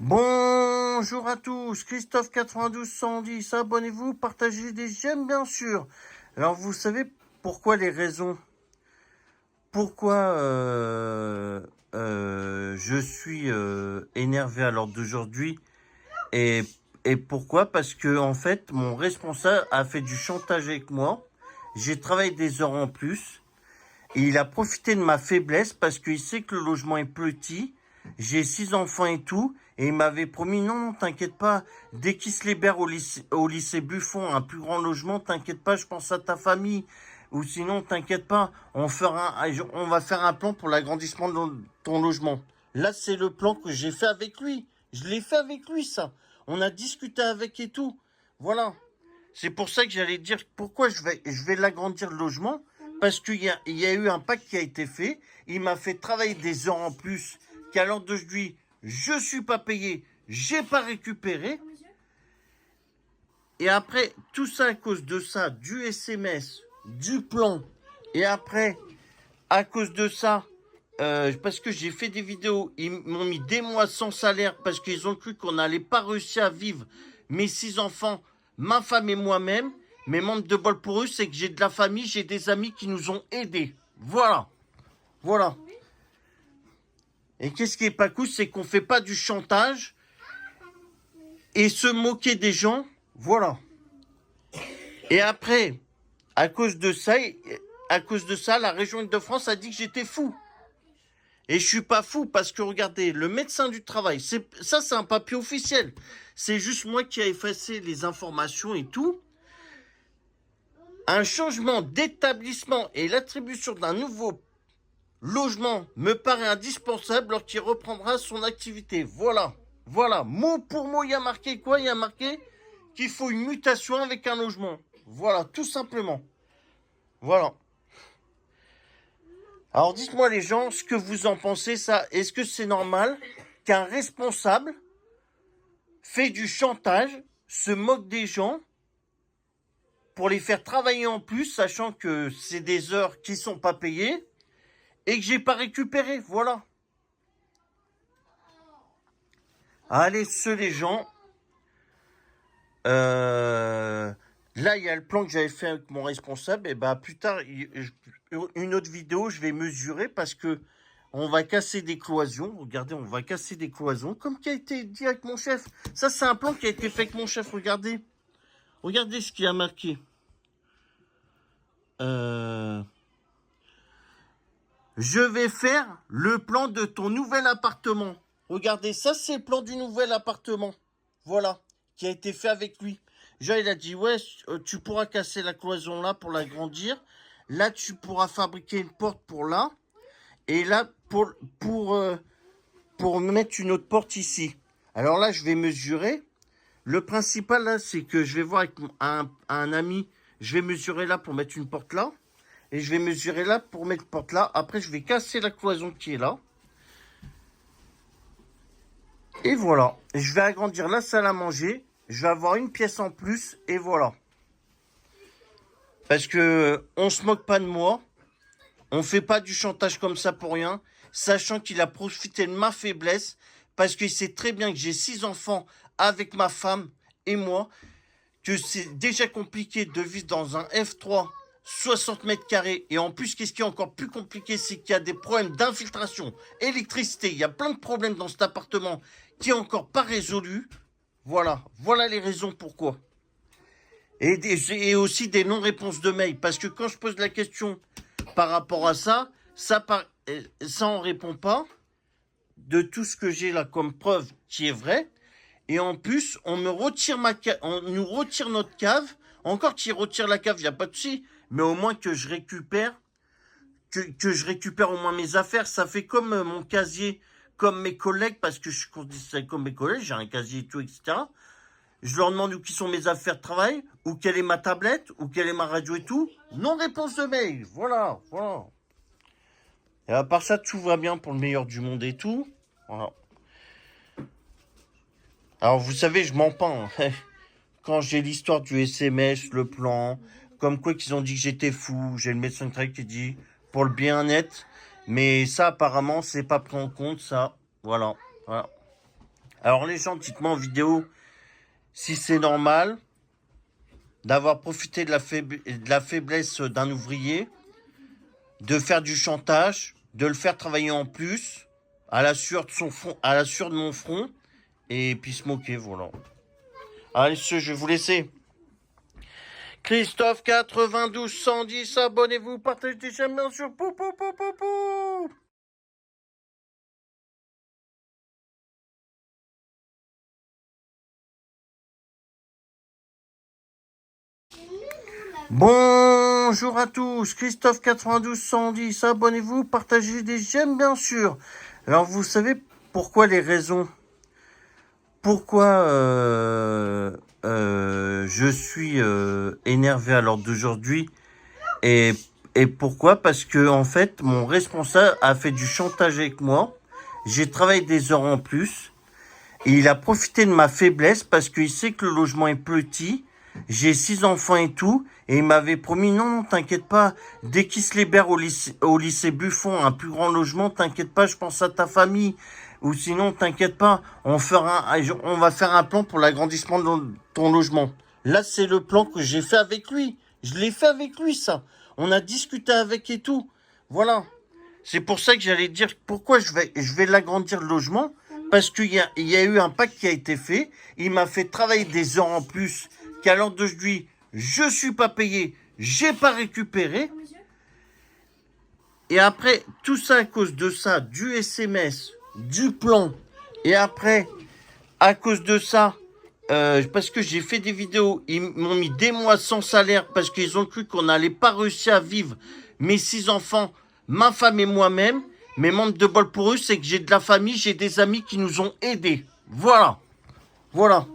Bonjour à tous, Christophe 9210, abonnez-vous, partagez des j'aime bien sûr. Alors vous savez pourquoi les raisons, pourquoi je suis énervé à l'ordre d'aujourd'hui et, et pourquoi? Parce que en fait mon responsable a fait du chantage avec moi, j'ai travaillé des heures en plus et il a profité de ma faiblesse parce qu'il sait que le logement est petit. J'ai 6 enfants et tout. Et il m'avait promis, non, t'inquiète pas. Dès qu'il se libère au lycée Buffon, un plus grand logement, t'inquiète pas, je pense à ta famille. Ou sinon, t'inquiète pas, on va faire un plan pour l'agrandissement de ton logement. Là, c'est le plan que j'ai fait avec lui. Je l'ai fait avec lui, ça. On a discuté avec et tout. Voilà. C'est pour ça que j'allais dire pourquoi je vais l'agrandir le logement. Parce qu'il y a eu un pacte qui a été fait. Il m'a fait travailler des heures en plus qu'à l'ordre d'aujourd'hui, je suis pas payé, j'ai pas récupéré. Et après, tout ça à cause de ça, du SMS, du plan. Et après, à cause de ça, parce que j'ai fait des vidéos, ils m'ont mis des mois sans salaire parce qu'ils ont cru qu'on n'allait pas réussir à vivre mes 6 enfants, ma femme et moi-même. Mais manque de bol pour eux, c'est que j'ai de la famille, j'ai des amis qui nous ont aidés. Voilà. Voilà. Et qu'est-ce qui est pas cool, c'est qu'on fait pas du chantage et se moquer des gens. Voilà. Et après, à cause de ça, la région Île-de-France a dit que j'étais fou. Et je suis pas fou parce que regardez, le médecin du travail, c'est un papier officiel. C'est juste moi qui ai effacé les informations et tout. Un changement d'établissement et l'attribution d'un nouveau logement me paraît indispensable lorsqu'il reprendra son activité. Voilà. Voilà. Mot pour mot, il y a marqué quoi? Il y a marqué qu'il faut une mutation avec un logement. Voilà, tout simplement. Voilà. Alors dites-moi les gens ce que vous en pensez, ça. Est-ce que c'est normal qu'un responsable fait du chantage, se moque des gens pour les faire travailler en plus, sachant que c'est des heures qui sont pas payées et que j'ai pas récupéré. Voilà. Allez, les gens. Là, il y a le plan que j'avais fait avec mon responsable. Et ben plus tard, une autre vidéo, je vais mesurer parce que on va casser des cloisons. Regardez, on va casser des cloisons, comme qui a été dit avec mon chef. Ça, c'est un plan qui a été fait avec mon chef. Regardez, regardez ce qui a marqué. Je vais faire le plan de ton nouvel appartement. Regardez, ça, c'est le plan du nouvel appartement. Voilà, qui a été fait avec lui. Genre, il a dit, ouais, tu pourras casser la cloison là pour l'agrandir. Là, tu pourras fabriquer une porte pour là. Et là, pour mettre une autre porte ici. Alors là, je vais mesurer. Le principal, là, c'est que je vais voir avec un ami. Je vais mesurer là pour mettre une porte là. Et je vais mesurer là pour mettre une porte là. Après, je vais casser la cloison qui est là. Et voilà. Je vais agrandir la salle à manger. Je vais avoir une pièce en plus. Et voilà. Parce que on se moque pas de moi. On fait pas du chantage comme ça pour rien. Sachant qu'il a profité de ma faiblesse. Parce qu'il sait très bien que j'ai 6 enfants avec ma femme et moi. Que c'est déjà compliqué de vivre dans un F3 60 mètres carrés. Et en plus, qu'est-ce qui est encore plus compliqué, c'est qu'il y a des problèmes d'infiltration, électricité. Il y a plein de problèmes dans cet appartement qui est encore pas résolu. Voilà. Voilà les raisons pourquoi. Et aussi des non-réponses de mail. Parce que quand je pose la question par rapport à ça, ça on répond pas de tout ce que j'ai là comme preuve qui est vrai. Et en plus, on nous retire notre cave. Encore qu'ils retirent la cave, il n'y a pas de souci. Mais au moins que je récupère, que je récupère au moins mes affaires. Ça fait comme mon casier, comme mes collègues, parce que je suis considéré comme mes collègues, j'ai un casier et tout, etc. Je leur demande où qui sont mes affaires de travail, où quelle est ma tablette, où quelle est ma radio et tout. Non réponse de mail. Voilà, voilà. Et à part ça, tout va bien pour le meilleur du monde et tout. Voilà. Alors, vous savez, je mens pas. Hein. Quand j'ai l'histoire du SMS, le plan, comme quoi qu'ils ont dit que j'étais fou, j'ai le médecin de travail qui dit pour le bien-être. Mais ça, apparemment, c'est pas pris en compte, ça. Voilà. Voilà. Alors les gens, dites-moi en vidéo si c'est normal d'avoir profité de la faiblesse d'un ouvrier, de faire du chantage, de le faire travailler en plus, à la sueur de son front, à la sueur de mon front, et puis se moquer, voilà. Allez, je vais vous laisser. Christophe 92 110, abonnez-vous, partagez, j'aime bien sûr. Pou, pou, pou, pou, pou. Bonjour à tous, Christophe 92 110, abonnez-vous, partagez des j'aime bien sûr. Alors vous savez pourquoi les raisons, pourquoi je suis énervé à l'ordre d'aujourd'hui et pourquoi? Parce que en fait mon responsable a fait du chantage avec moi, j'ai travaillé des heures en plus et il a profité de ma faiblesse parce qu'il sait que le logement est petit. J'ai 6 enfants et tout, et il m'avait promis, non, t'inquiète pas, dès qu'il se libère au lycée Buffon, un plus grand logement, t'inquiète pas, je pense à ta famille, ou sinon, t'inquiète pas, on va faire un plan pour l'agrandissement de ton logement. Là, c'est le plan que j'ai fait avec lui. Je l'ai fait avec lui, ça. On a discuté avec et tout. Voilà. C'est pour ça que j'allais dire pourquoi je vais l'agrandir le logement, parce qu'il y a eu un pacte qui a été fait, il m'a fait travailler des heures en plus, qu'à l'ordre d'aujourd'hui, je suis pas payé, j'ai pas récupéré. Et après, tout ça à cause de ça, du SMS, du plan, et après, à cause de ça, parce que j'ai fait des vidéos, ils m'ont mis des mois sans salaire parce qu'ils ont cru qu'on n'allait pas réussir à vivre mes 6 enfants, ma femme et moi-même. Mais manque de bol pour eux, c'est que j'ai de la famille, j'ai des amis qui nous ont aidés. Voilà. Voilà.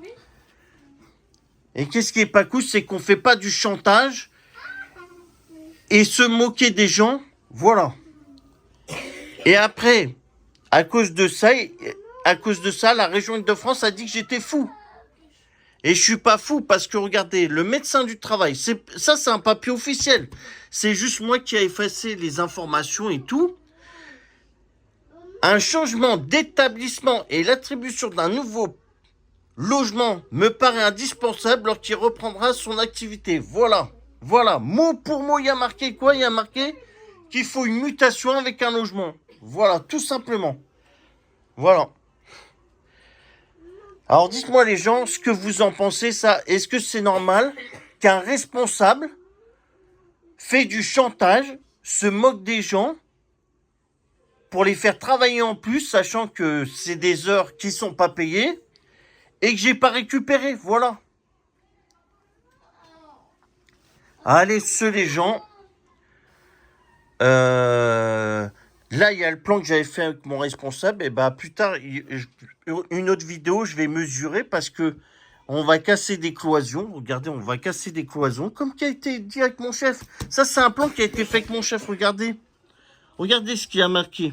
Et qu'est-ce qui est pas cool, c'est qu'on fait pas du chantage et se moquer des gens. Voilà. Et après, à cause de ça, la région Île-de-France a dit que j'étais fou. Et je suis pas fou parce que regardez, le médecin du travail, c'est un papier officiel. C'est juste moi qui ai effacé les informations et tout. Un changement d'établissement et l'attribution d'un nouveau logement me paraît indispensable lorsqu'il reprendra son activité. Voilà. Voilà. Mot pour mot, il y a marqué quoi? Il y a marqué qu'il faut une mutation avec un logement. Voilà, tout simplement. Voilà. Alors dites-moi les gens ce que vous en pensez, ça. Est-ce que c'est normal qu'un responsable fait du chantage, se moque des gens pour les faire travailler en plus, sachant que c'est des heures qui sont pas payées et que j'ai pas récupéré, voilà. Allez, les gens. Là, il y a le plan que j'avais fait avec mon responsable. Et bah plus tard, une autre vidéo, je vais mesurer parce que on va casser des cloisons. Regardez, on va casser des cloisons, comme qui a été dit avec mon chef. Ça, c'est un plan qui a été fait avec mon chef. Regardez, regardez ce qu'il a marqué.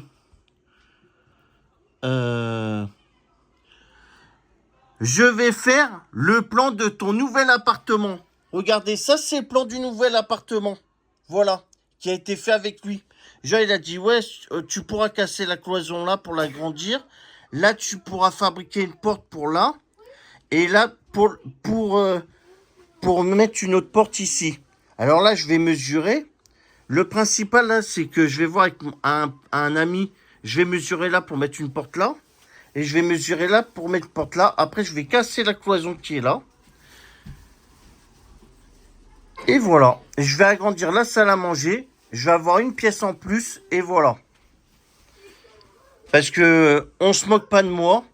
Je vais faire le plan de ton nouvel appartement. Regardez, ça c'est le plan du nouvel appartement. Voilà, qui a été fait avec lui. Genre, il a dit, ouais, tu pourras casser la cloison là pour l'agrandir. Là, tu pourras fabriquer une porte pour là. Et là, pour mettre une autre porte ici. Alors là, je vais mesurer. Le principal, là, c'est que je vais voir avec un ami. Je vais mesurer là pour mettre une porte là. Et je vais mesurer là pour mettre une porte là. Après, je vais casser la cloison qui est là. Et voilà. Je vais agrandir la salle à manger. Je vais avoir une pièce en plus. Et voilà. Parce que on se moque pas de moi.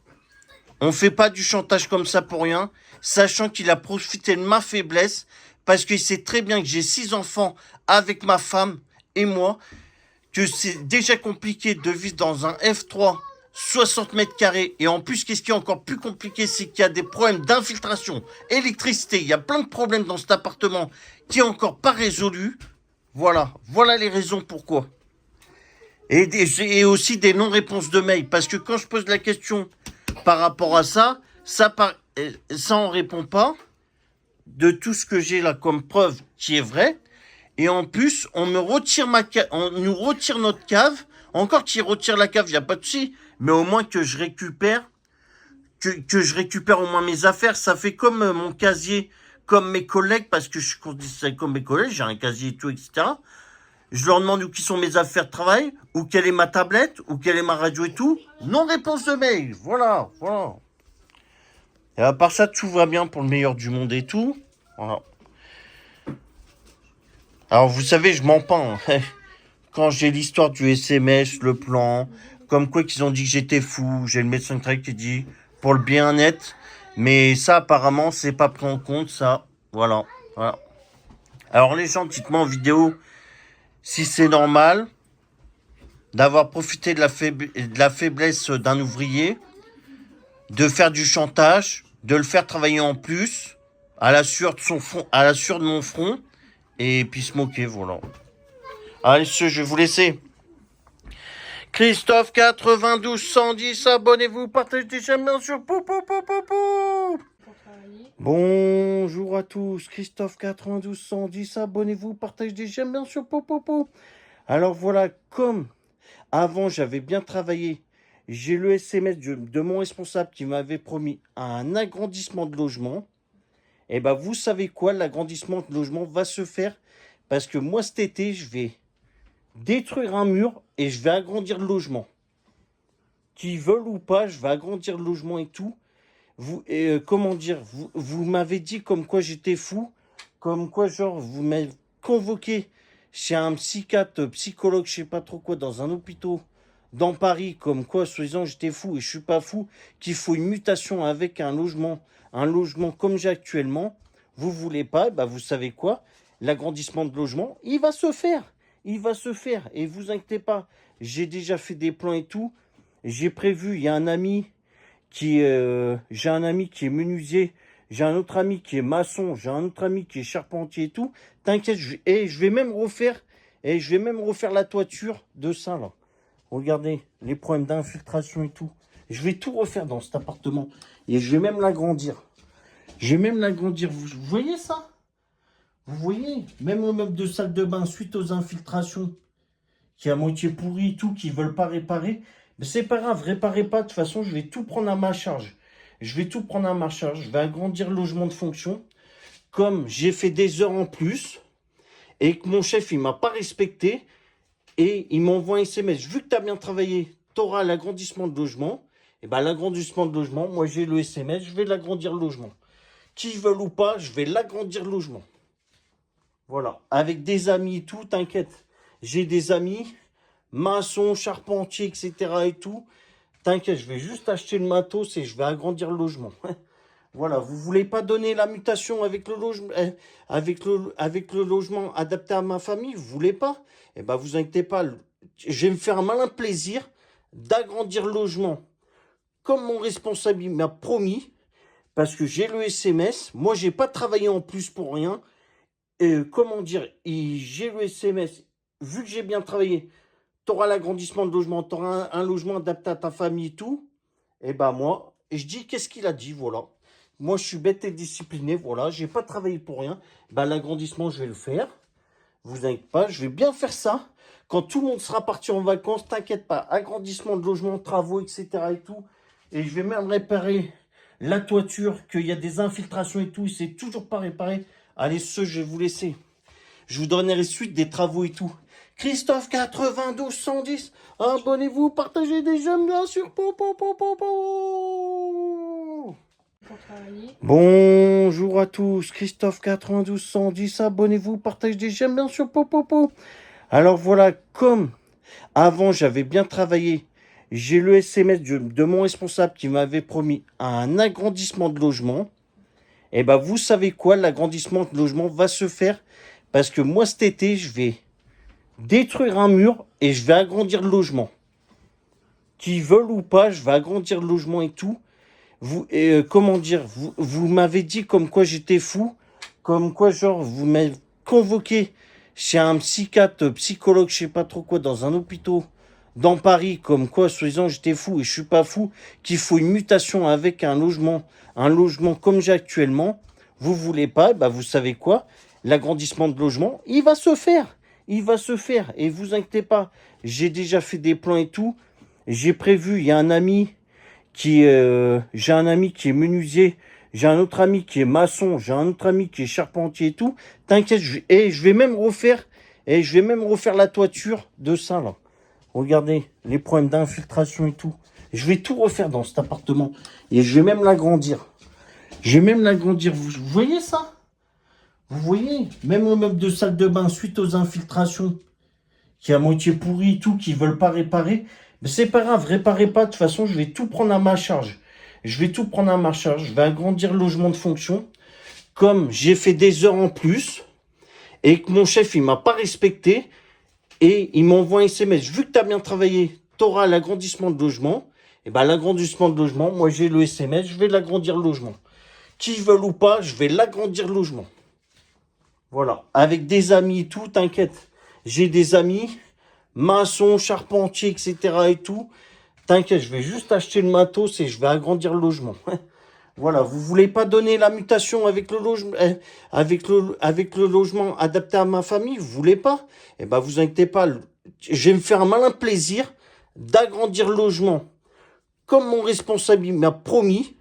On fait pas du chantage comme ça pour rien. Sachant qu'il a profité de ma faiblesse. Parce qu'il sait très bien que j'ai 6 enfants avec ma femme et moi. Que c'est déjà compliqué de vivre dans un F3 60 mètres carrés. Et en plus, qu'est-ce qui est encore plus compliqué, c'est qu'il y a des problèmes d'infiltration, électricité. Il y a plein de problèmes dans cet appartement qui est encore pas résolu. Voilà. Voilà les raisons pourquoi. Et aussi des non-réponses de mail. Parce que quand je pose la question par rapport à ça, ça on répond pas de tout ce que j'ai là comme preuve qui est vrai. Et en plus, on nous retire notre cave. Encore qu'ils retirent la cave, il n'y a pas de souci. Mais au moins que je récupère que je récupère au moins mes affaires. Ça fait comme mon casier, comme mes collègues, parce que je suis considéré comme mes collègues, j'ai un casier et tout, etc. Je leur demande où qui sont mes affaires de travail, où quelle est ma tablette, où quelle est ma radio et tout. Non réponse de mail. Voilà, voilà. Et à part ça, tout va bien pour le meilleur du monde et tout. Voilà. Alors, vous savez, je mens pas. Hein. Quand j'ai l'histoire du SMS, le plan, comme quoi qu'ils ont dit que j'étais fou, j'ai le médecin de travail qui dit pour le bien-être. Mais ça, apparemment, c'est pas pris en compte, ça. Voilà. Voilà. Alors, les gens, dites-moi en vidéo si c'est normal d'avoir profité de la faiblesse d'un ouvrier, de faire du chantage, de le faire travailler en plus, à la sueur de son front, à la sueur de mon front, et puis se moquer, voilà. Allez, je vais vous laisser. Christophe 92 110, abonnez-vous, partagez, j'aime bien sûr. Pou, pou, pou, pou, pou. Bonjour à tous, Christophe 92 110, abonnez-vous, partagez, j'aime bien sûr. Pou, pou, pou. Alors voilà, comme avant j'avais bien travaillé, j'ai le SMS de mon responsable qui m'avait promis un agrandissement de logement. Et ben vous savez quoi, l'agrandissement de logement va se faire parce que moi cet été je vais détruire un mur et je vais agrandir le logement. Qu'ils veulent ou pas, je vais agrandir le logement et tout. Vous, comment dire, vous m'avez dit comme quoi j'étais fou, comme quoi genre vous m'avez convoqué chez un psychiatre, psychologue, je sais pas trop quoi, dans un hôpital dans Paris, comme quoi soi-disant j'étais fou et je suis pas fou, qu'il faut une mutation avec un logement comme j'ai actuellement. Vous voulez pas, bah vous savez quoi, l'agrandissement de logement, il va se faire. Il va se faire et vous inquiétez pas, j'ai déjà fait des plans et tout. J'ai prévu, il y a un ami j'ai un ami qui est menuisier, j'ai un autre ami qui est maçon, j'ai un autre ami qui est charpentier et tout. T'inquiète, je vais même refaire la toiture de ça là. Regardez les problèmes d'infiltration et tout. Je vais tout refaire dans cet appartement et je vais même l'agrandir. Vous voyez ça? Vous voyez, même le meuble de salle de bain suite aux infiltrations qui est à moitié pourri et tout, qui veulent pas réparer. Mais c'est pas grave, réparez pas. De toute façon, je vais tout prendre à ma charge. Je vais agrandir le logement de fonction. Comme j'ai fait des heures en plus et que mon chef, il m'a pas respecté et il m'envoie un SMS. Vu que tu as bien travaillé, tu auras l'agrandissement de logement. Et ben l'agrandissement de logement, moi j'ai le SMS, je vais l'agrandir le logement. Qui veulent ou pas, je vais l'agrandir le logement. Voilà. Avec des amis et tout, t'inquiète. J'ai des amis, maçons, charpentiers, etc. et tout. T'inquiète, je vais juste acheter le matos et je vais agrandir le logement. Voilà, vous voulez pas donner la mutation avec le logement, avec le logement adapté à ma famille, vous voulez pas? Eh ben, vous inquiétez pas, je vais me faire un malin plaisir d'agrandir le logement comme mon responsable m'a promis, parce que j'ai le SMS. Moi, j'ai pas travaillé en plus pour rien. Comment dire, j'ai le SMS, vu que j'ai bien travaillé, tu auras l'agrandissement de logement, tu auras un logement adapté à ta famille et tout. Et ben moi, je dis qu'est-ce qu'il a dit, voilà. Moi, je suis bête et discipliné, voilà, j'ai pas travaillé pour rien. Ben l'agrandissement, je vais le faire. Vous inquiétez pas, je vais bien faire ça. Quand tout le monde sera parti en vacances, t'inquiète pas, agrandissement de logement, travaux, etc. et tout. Et je vais même réparer la toiture, qu'il y a des infiltrations et tout, c'est toujours pas réparé. Allez, je vais vous laisser. Je vous donnerai suite des travaux et tout. Christophe 92 110, abonnez-vous, partagez des j'aime bien sûr. Bonjour à tous, Christophe 92 110, abonnez-vous, partagez des j'aime bien sûr. Alors voilà, comme avant j'avais bien travaillé, j'ai le SMS de mon responsable qui m'avait promis un agrandissement de logement. Et ben vous savez quoi, l'agrandissement de logement va se faire parce que moi cet été, je vais détruire un mur et je vais agrandir le logement. Qui veulent ou pas, je vais agrandir le logement et tout. Vous, comment dire, vous m'avez dit comme quoi j'étais fou, comme quoi genre vous m'avez convoqué chez un psychiatre, psychologue, je sais pas trop quoi, dans un hôpital dans Paris, comme quoi soi-disant j'étais fou et je suis pas fou, qu'il faut une mutation avec un logement comme j'ai actuellement. Vous voulez pas, bah vous savez quoi, l'agrandissement de logement, il va se faire. Il va se faire et vous inquiétez pas, j'ai déjà fait des plans et tout. J'ai prévu, il y a un ami j'ai un ami qui est menuisier, j'ai un autre ami qui est maçon, j'ai un autre ami qui est charpentier et tout. T'inquiète, je vais même refaire, la toiture de ça, là. Regardez, les problèmes d'infiltration et tout. Je vais tout refaire dans cet appartement. Et je vais même l'agrandir. Vous voyez ça? Vous voyez? Même au meuble de salle de bain, suite aux infiltrations, qui est à moitié pourri et tout, qui veulent pas réparer. Mais c'est pas grave, réparez pas. De toute façon, je vais tout prendre à ma charge. Je vais agrandir le logement de fonction. Comme j'ai fait des heures en plus, et que mon chef, il m'a pas respecté, et il m'envoie un SMS. Vu que tu as bien travaillé, tu auras l'agrandissement de logement. Et ben l'agrandissement de logement, moi j'ai le SMS, je vais l'agrandir le logement. Qui veulent ou pas, je vais l'agrandir le logement. Voilà. Avec des amis et tout, t'inquiète. J'ai des amis, maçons, charpentiers, etc. et tout. T'inquiète, je vais juste acheter le matos et je vais agrandir le logement. Voilà, vous voulez pas donner la mutation avec le logement, avec le logement adapté à ma famille, vous voulez pas? Eh ben, vous inquiétez pas, je vais me faire un malin plaisir d'agrandir le logement comme mon responsable m'a promis,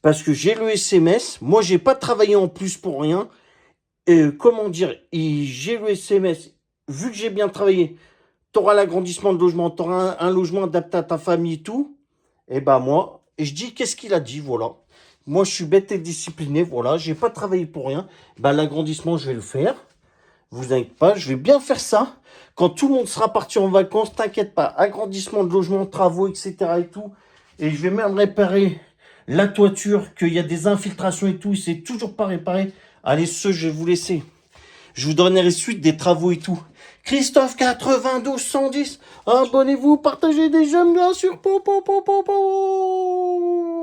parce que j'ai le SMS. Moi, j'ai pas travaillé en plus pour rien. Comment dire, j'ai le SMS. Vu que j'ai bien travaillé, tu auras l'agrandissement de logement, tu auras un logement adapté à ta famille et tout. Et ben moi, et je dis qu'est-ce qu'il a dit, voilà. Moi, je suis bête et discipliné, voilà. J'ai pas travaillé pour rien. Ben, l'agrandissement, je vais le faire. Vous inquiétez pas, je vais bien faire ça. Quand tout le monde sera parti en vacances, t'inquiète pas. Agrandissement de logement, travaux, etc. et tout. Et je vais même réparer la toiture, qu'il y a des infiltrations et tout. C'est toujours pas réparé. Allez, je vais vous laisser. Je vous donnerai suite des travaux et tout. Christophe 92 110. Abonnez-vous, partagez des j'aime bien sûr. Po, po, po, po, po.